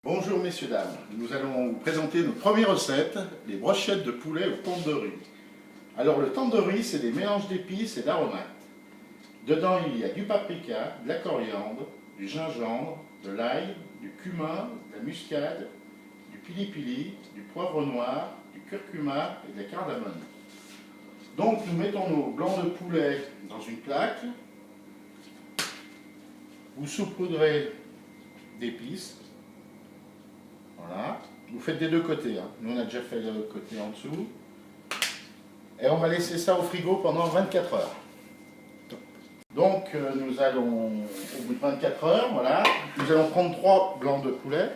Bonjour messieurs, dames, nous allons vous présenter notre première recette, les brochettes de poulet au tandoori. Alors le tandoori, c'est des mélanges d'épices et d'aromates. Dedans il y a du paprika, de la coriandre, du gingembre, de l'ail, du cumin, de la muscade, du pili-pili, du poivre noir, du curcuma et de la cardamone. Donc nous mettons nos blancs de poulet dans une plaque, vous saupoudrez d'épices. Voilà, vous faites des deux côtés, hein. Nous on a déjà fait le côté en dessous. Et on va laisser ça au frigo pendant 24 heures. Donc nous allons, au bout de 24 heures, voilà, nous allons prendre 3 blancs de poulet.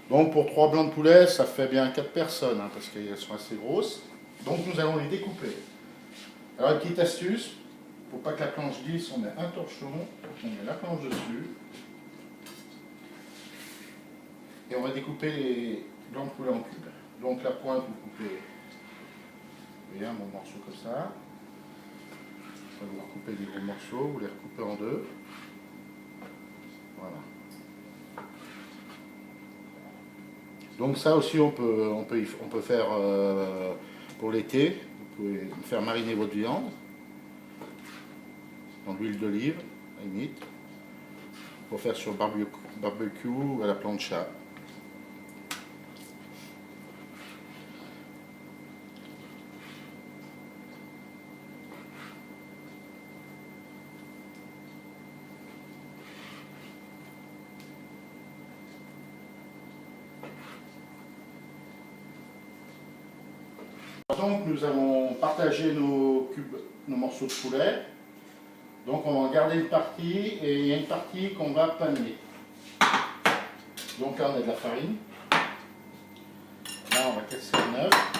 Donc pour 3 blancs de poulet, ça fait bien 4 personnes, hein, parce qu'elles sont assez grosses. Donc nous allons les découper. Alors une petite astuce, pour pas que la planche glisse, on met un torchon, on met la planche dessus. Et on va découper les blancs de poulet en cubes. Donc la pointe, vous coupez, vous voyez, un bon morceau comme ça. Vous recoupez des gros morceaux, vous les recoupez en deux. Voilà. Donc ça aussi, on peut faire pour l'été. Vous pouvez faire mariner votre viande dans l'huile d'olive, à la limite, pour faire sur barbecue ou à la plancha. Donc nous avons partagé nos morceaux de poulet. Donc on va garder une partie et il y a une partie qu'on va paner. Donc là on a de la farine. Là on va casser un œuf.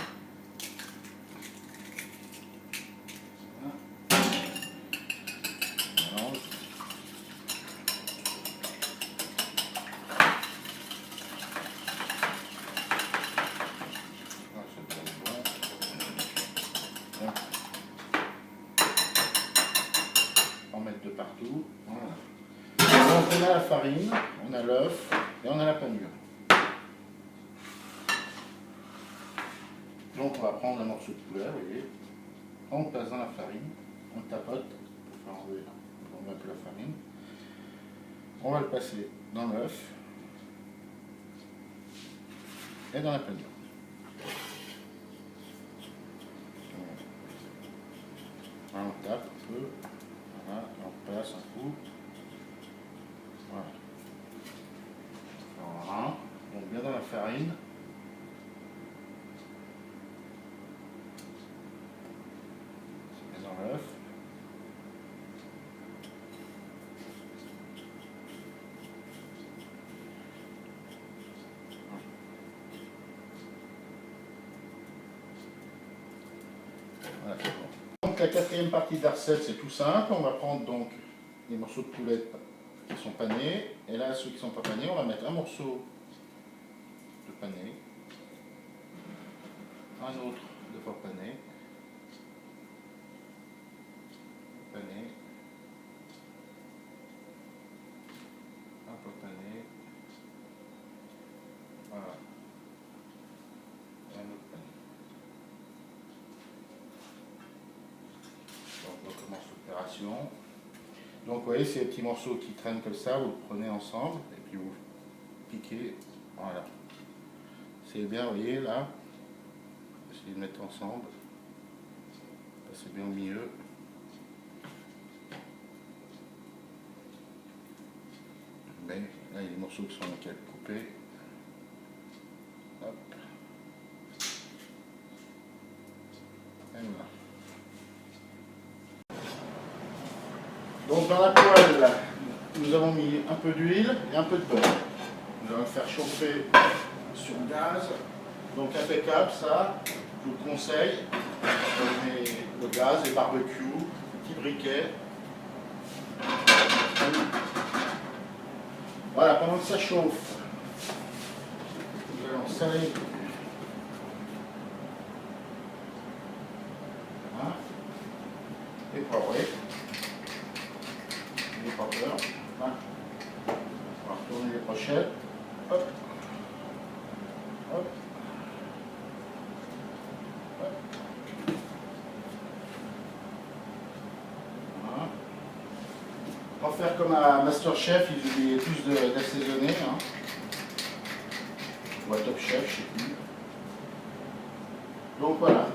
On va mettre de partout. Voilà. Donc on a la farine, on a l'œuf et on a la panure. Donc on va prendre un morceau de poulet, vous voyez. On passe dans la farine, on tapote pour faire enlever un peu la farine. On va le passer dans l'œuf et dans la panure. Voilà, on tape un peu. Voilà, on passe un coup. Voilà. Voilà. Donc bien dans la farine. Bien dans l'œuf. Voilà, c'est bon. Donc la quatrième partie de la recette, c'est tout simple. On va prendre donc les morceaux de poulet qui sont panés. Et là, ceux qui ne sont pas panés, on va mettre un morceau de pané, un autre de pas pané, pané, un peu pané, voilà, et un autre pané. Donc on commence l'opération. Donc vous voyez, ces petits morceaux qui traînent comme ça, vous le prenez ensemble et puis vous piquez, voilà. C'est bien, vous voyez là, essayez de mettre ensemble, passez bien au milieu. Mais là il y a des morceaux qui sont nickel coupés. Hop. Et voilà. Donc dans la poêle, nous avons mis un peu d'huile et un peu de beurre. Nous allons le faire chauffer sur le gaz. Donc impeccable ça, je vous conseille. On met le gaz, les barbecues, petit briquet. Voilà, pendant que ça chauffe, nous allons saler. Voilà. Et poivrer. Les poivres. Voilà. On va retourner les brochettes. Hop. faire comme à Masterchef, ils oubliaient tous d'assaisonner. Hein. Ou à Top Chef, je sais plus. Donc voilà,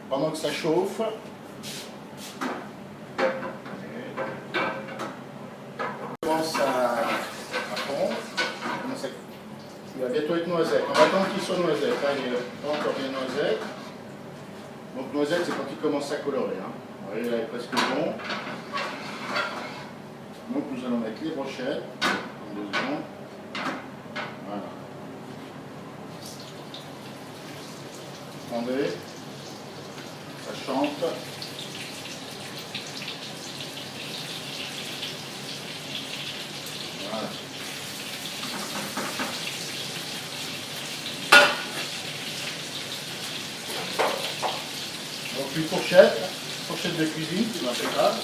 pendant que ça chauffe, on commence à fondre. Il va bientôt être noisette. On va attendre qu'il soit noisette. Là, il n'est pas encore bien noisette. Donc noisette, c'est quand il commence à colorer. Hein. Vous voyez, là, il est presque bon. Donc nous allons mettre les brochettes. En 2 secondes. Voilà. Attendez. Ça chante. Voilà. Donc une fourchette de cuisine, c'est impeccable.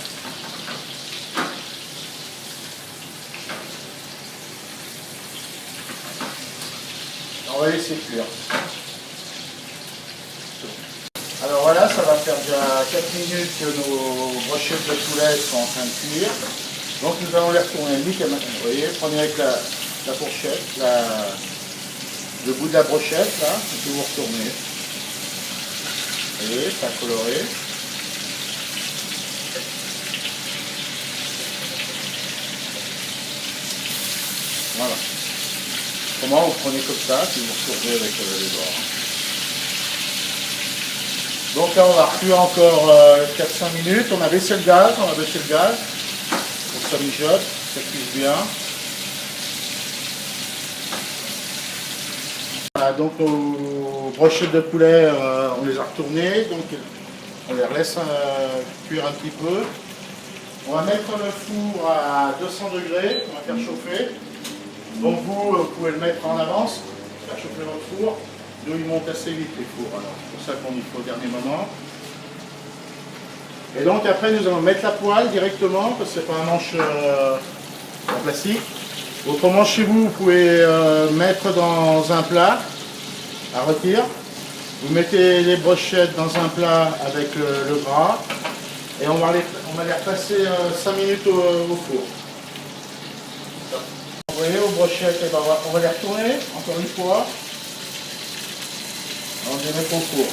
On va laisser cuire. Alors voilà, ça va faire déjà 4 minutes que nos brochettes de poulet sont en train de cuire. Donc nous allons les retourner. Vous voyez, prenez avec la fourchette, le bout de la brochette, là, et puis vous retournez. Vous voyez, ça a coloré. Voilà. Comment vous prenez comme ça, puis vous retournez avec les bords. Donc là on va recuire encore 4-5 minutes. On a baissé le gaz, pour que ça mijote, ça cuise bien. Voilà, donc nos brochettes de poulet, on les a retournées, donc on les relaisse cuire un petit peu. On va mettre le four à 200 degrés, on va faire chauffer. Donc vous pouvez le mettre en avance, faire chauffer votre four. Nous, ils montent assez vite les fours, alors c'est pour ça qu'on y faut au dernier moment. Et donc après, nous allons mettre la poêle directement, parce que c'est pas un manche en plastique. Autrement, chez vous, vous pouvez mettre dans un plat à rôtir. Vous mettez les brochettes dans un plat avec le gras. Et on va les repasser 5 minutes au four. Vous voyez, aux brochettes, et ben, on va les retourner, encore une fois. On les met au four.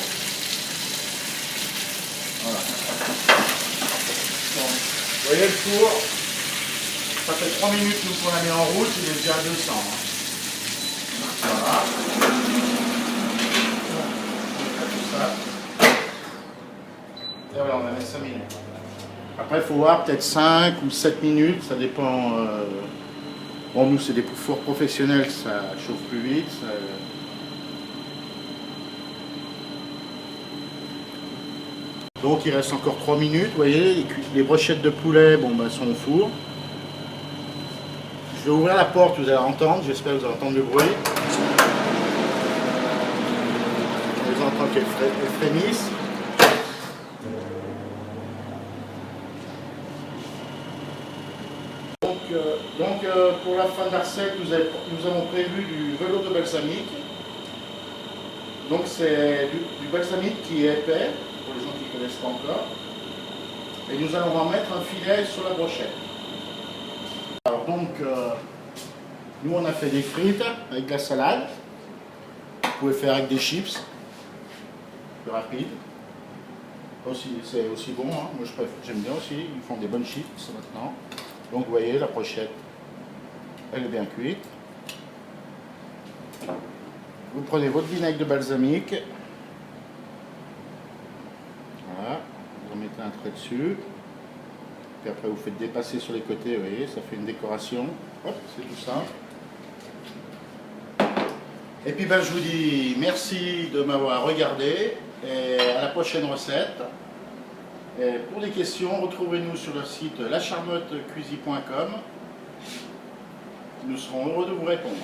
Voilà. Donc, vous voyez le four, ça fait 3 minutes qu'on l'a mis en route, il est déjà à 200. Hein. Voilà. Et voilà, on va mettre 5 minutes. Après, il faut voir peut-être 5 ou 7 minutes, ça dépend. Bon, nous, c'est des fours professionnels, ça chauffe plus vite. Donc il reste encore 3 minutes, vous voyez, les brochettes de poulet sont au four. Je vais ouvrir la porte, vous allez entendre, j'espère que vous allez entendre le bruit. Vous entendez qu'elles frémissent. Donc pour la fin de la recette, nous avons prévu du velours de balsamique. Donc c'est du balsamique qui est épais, pour les gens qui ne connaissent pas encore. Et nous allons en mettre un filet sur la brochette. Alors donc, nous on a fait des frites avec de la salade. Vous pouvez faire avec des chips, plus rapide. C'est aussi bon, hein. Moi j'aime bien aussi, ils font des bonnes chips maintenant. Donc vous voyez, la brochette, elle est bien cuite. Vous prenez votre vinaigre de balsamique. Voilà, vous en mettez un trait dessus. Puis après vous faites dépasser sur les côtés, vous voyez, ça fait une décoration. Hop, c'est tout simple. Et puis je vous dis merci de m'avoir regardé et à la prochaine recette. Et pour des questions, retrouvez-nous sur le site lacharmottecuisine.com. Nous serons heureux de vous répondre.